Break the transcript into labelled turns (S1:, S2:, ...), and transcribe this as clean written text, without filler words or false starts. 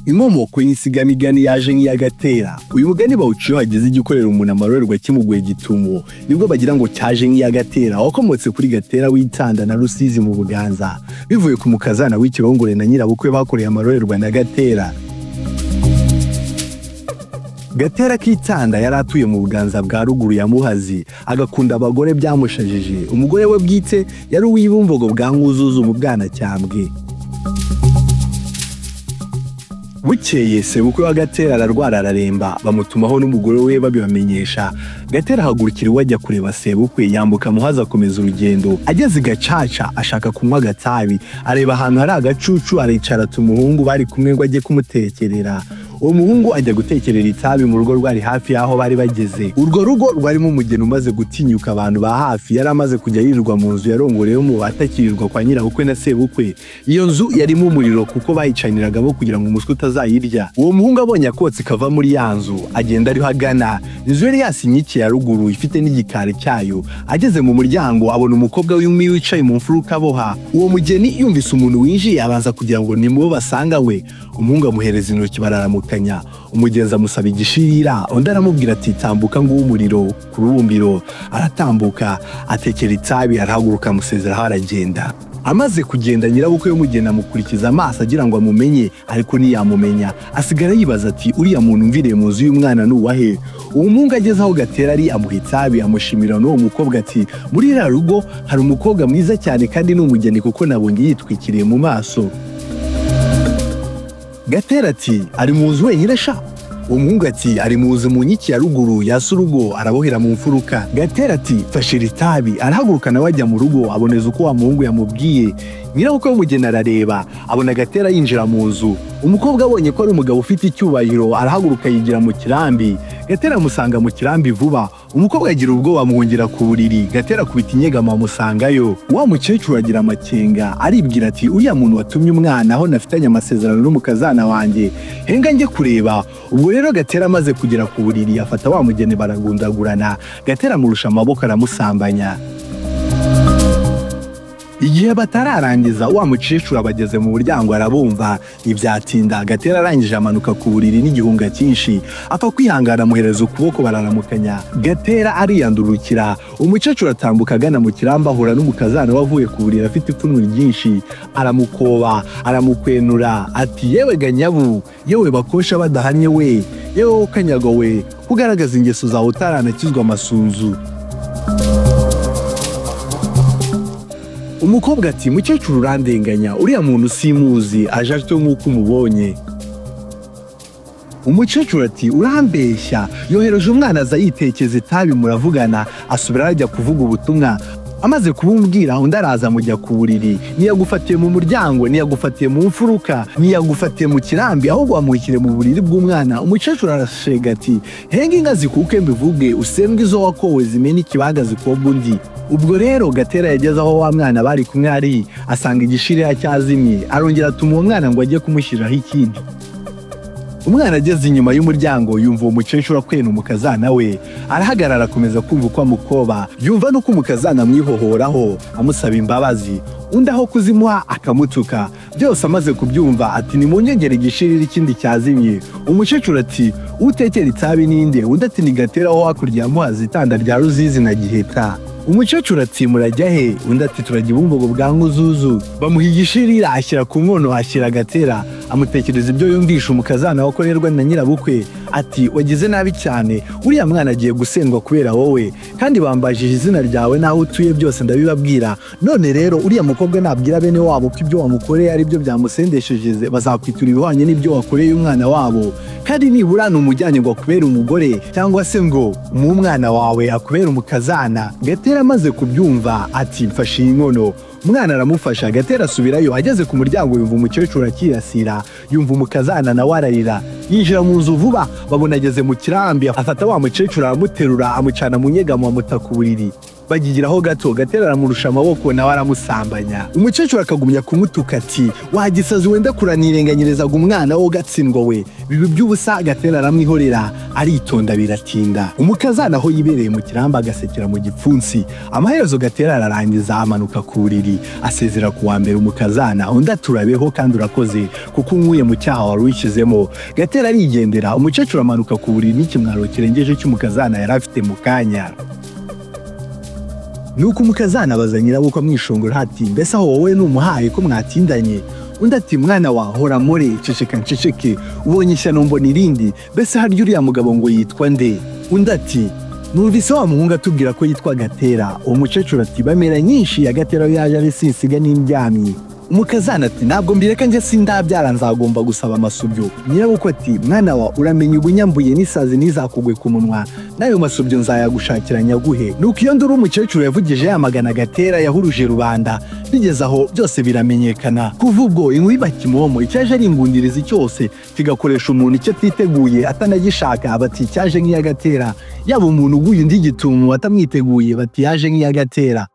S1: Inkomoko y'insigamigani yaje nk'iya gatera. Uyu mugani bawuciye hageze igikorera umuntu amarorerwa kimugoye gitumo. Nibwo bagira ngo cyaje nk'iya gatera, wakomotse kuri Gatera w'Itanda na Rusizi mu Buganza. Bivuye ku mukazana w'Ikirongore na nyirabukwe bakoreye amarorerwa na Gatera. Gatera k'Itanda yari atuye mu Buganza bwa ruguru ya Muhazi, agakunda abagore byamushajije. Umugore we bwite yari uw'ibumbogo bwa Nkuzuzu mu Bwanacyambwe. Bukeye sebukwe wa Gatera ararwara araremba, bamutumaho n'umugore we babibamenyesha. Gatera ahagurukira iwe ajya kureba sebukwe, yambuka Muhazi akomeza urugendo. Ageze Gacaca ashaka kunywa agatabi, areba ahantu hari agacucu, aricara umuhungu bari kumwe ngo ajye kumutekerera. Uwo muhungu ajya gutekerera itabi mu rugo rwari hafi yaho bari bageze. Urwo rugo rwarimo umugeni umaze gutinyuka abantu ba hafi, yari amaze kujya yirirwa mu nzu yarongoreyemo atakirirwa kwa nyirabukwe na sebukwe. Iyo nzu yarimo umuriro kuko bayicaniragamo kugira ngo umuswa utazayirya. Uwo muhungu abonye akotsi kava muri ya nzu, agenda ariho agana. Inzu yari yasinyikiye ya ruguru ifite n'igikari cyayo. Ageze mu muryango abona umukobwa w'inkumi wicaye mu mfuruka aboha. Uwo mugeni yumvise umuntu winjiye abanza kugira ngo ni mubo basanga we. Umuhungu amuhereza intoki bararamukanya. Umugenzi amusaba igishirira, undi aramubwira ati tambuka ngo umuriro ku rubumbiro. Aratambuka atekera itabi, arahaguruka amusezeraho aragenda. Amaze kugenda nyirabukwe y'umugeni amukurikiza amaso agira ngo amumenye, ariko ntiyamumenya. Asigara yibaza ati uriya muntu mviriye mu nzu y'umwana n'uwahe. Uwo muhungu ageze aho Gatera ari amuha itabi, amushimira n'uwo mukobwa ati muri iriya rugo hari umukobwa mwiza cyane kandi n'umugeni kuko nabonye yitwikiriye mu maso. Gatera ati ari mu nzu wenyine sha? Uwo muhungu ati ari mu nzu mu nyiki ya ruguru yasa urugo arabohera mu mfuruka. Gatera ati fashira itabi, arahaguruka nawe ajya mu rugo aboneza uko wa muhungu yamubwiye. Nyirabukwe w'umugeni arareba abona Gatera yinjira mu nzu. Umukobwa abonye ko ari umugabo ufite icyubahiro arahaguruka yigira mu kirambi. Gatera amusanga mu kirambi vuba. Umukobwa agira ubwoba amwongera ku buriri. Gatera kubita inyegamo amusangayo. Wa mukecuru agira amakenga aribwira ati uriya muntu watumye umwana aho nafitanye amasezerano n'umukazana wanjye, henga njye kureba. Ubwo rero Gatera amaze kugera ku buriri afata wa mugeni baragundagurana. Gatera amurusha amaboko aramusambanya. Igihe batararangiza wa mukecuru abageze mu muryango arabumva. Ntibyatinda Gatera arangije amanuka ku buriri n'igihunga cyinshi, apfa kwihangana amuhereza ukuboko bararamukanya. Gatera ariyandurukira. Umukecuru atambuka agana mu kirambi ahura n'umukazana wavuye ku buriri afite ipfunwe ryinshi. Aramukoba aramukwenura ati yewe ganyabu, yewe bakosha badahanye we, yewe kanyago we, kugaragaza ingeso zawe utaranakizwa amasunzu. Umukobwa ati mukecuru urandenganya, uriya muntu simuzi, aje atyo nk'uko umubonye. Umukecuru ati urambeshya, yohereje umwana aza yitekeza itabi muravugana, asubira ajya kuvuga ubutumwa. Amaze kubumbwira undi araza mujya ku buriri. Niyagufatiye mu muryango, niyagufatiye mu mfuruka, niyagufatiye mu kirambi, ahubwo wamuhikire mu buriri bw'umwana. Umukecuru arashega ati henga inka zikuke mbivuge, usembwe izo wakowe zimena ikibaga zikobwa undi. Ubwo rero Gatera yageze aho wa mwana bari kumwe ari, asanga igishirira cyazimye, arongera atuma uwo mwana ngo ajye kumushyiriraho ikindi. Umwana ageze inyuma y'umuryango yumva uwo mukecuru akwena umukazana we, arahagarara akomeza kumva uko amukoba, yumva nuko umukazana amwihohoraho amusaba imbabazi. Undi aho kuzimuha akamutuka. Byose amaze kubyumva ati nimunyongere igishirira ikindi cyazimye. Umukecuru ati utekera itabi ninde? Undi ati ni Gatera aho hakurya ya Muhazi Itanda rya Rusizi na Giheta. Umukecuru ati murajya he? Undi ati turajya ibumbogo bwa Nkuzuzu. Bamuha igishirira ashyira ku nkono ashyira Gatera, amutekereza ibyo yumvisha umukazana wakorerwa na nyirabukwe. Ati wagize nabi cyane, uriya mwana agiye gusendwa kubera wowe, kandi bambajije izina ryawe naho utuye byose ndabibabwira. None rero uriya mukobwa nabwira bene wabo ko ibyo wamukoreye ari byo byamusendesheje, bazakwitura ibihwanye n'ibyo wakoreye umwana wabo. Kandi nibura umujyanye ngo akubere umugore, cyangwa se ngo mu mwana wawe akubere umukazana. Gatera amaze kubyumva ati mfashe inkono. Umwana aramufasha. Gatera asubirayo. Ageze ku muryango yumva umukecuru akirasira, yumva umukazana nawe ararira. Yinjira mu nzu vuba, babona ageze mu kirambi, afata wa mukecuru aramuterura amucana mu nyegamo amuta ku buriri. bagigiraho gato Gatera aramurusha amaboko nawe aramusambanya. Umukecuru akagumya kumutuka ati wagisazi wenda kuranirenganyirizaga umwana wo gatsindwa we. Bibi by'ubusa Gatera aramwihorera aritonda biratinda. Umukazana aho yibereye mu kiramba agasekera mu gipfunsi. Amaherezo Gatera ararangiza amanuka ku buriri asezera ku wa mbere umukazana undi aturabeho kandi urakoze kuko unkuye mu cyaha wari wishizemo. Gatera arigendera umukecuru amanuka ku buriri n'ikimwaro kirengeje cy'umukazana yari afite mu kanya. Nuko umukazana abaza nyirabukwe amwishongora ati mbese aho wowe n'umuhaye ko mwatindanye? Undi ati mwana wahora more ceceka nceceke ubonye ishyano mbona irindi mbese harya uriya mugabo ngo yitwa nde? Undi ati numvise wa muhungu atubwira ko yitwa Gatera. Uwo mukecuru ati bamera nyinshi ya Gatera yaje ari sinsiga n'indyamye. Umukazana ati ntabwo mbireka nje sindabyara nzagomba gusaba amasubyo. Nyirabukwe ati mwana wa uramenye ubunyambuye n'isazi nizakugwe ku munwa nayo masubyo nzayagushakira nyaguhe. Nuko iyo nduru umukecuru yavugije yamagana Gatera yahuruje rubanda bigeze aho byose biramenyekana. Kuva ubwo inkwi kimomo icyaje ari ingundirizi cyose kigakoresha umuntu icyo atiteguye atanagishaka bati cyaje nk'iya Gatera. Yaba umuntu uguye undi gitumo atamwiteguye bati yaje nk'iya Gatera.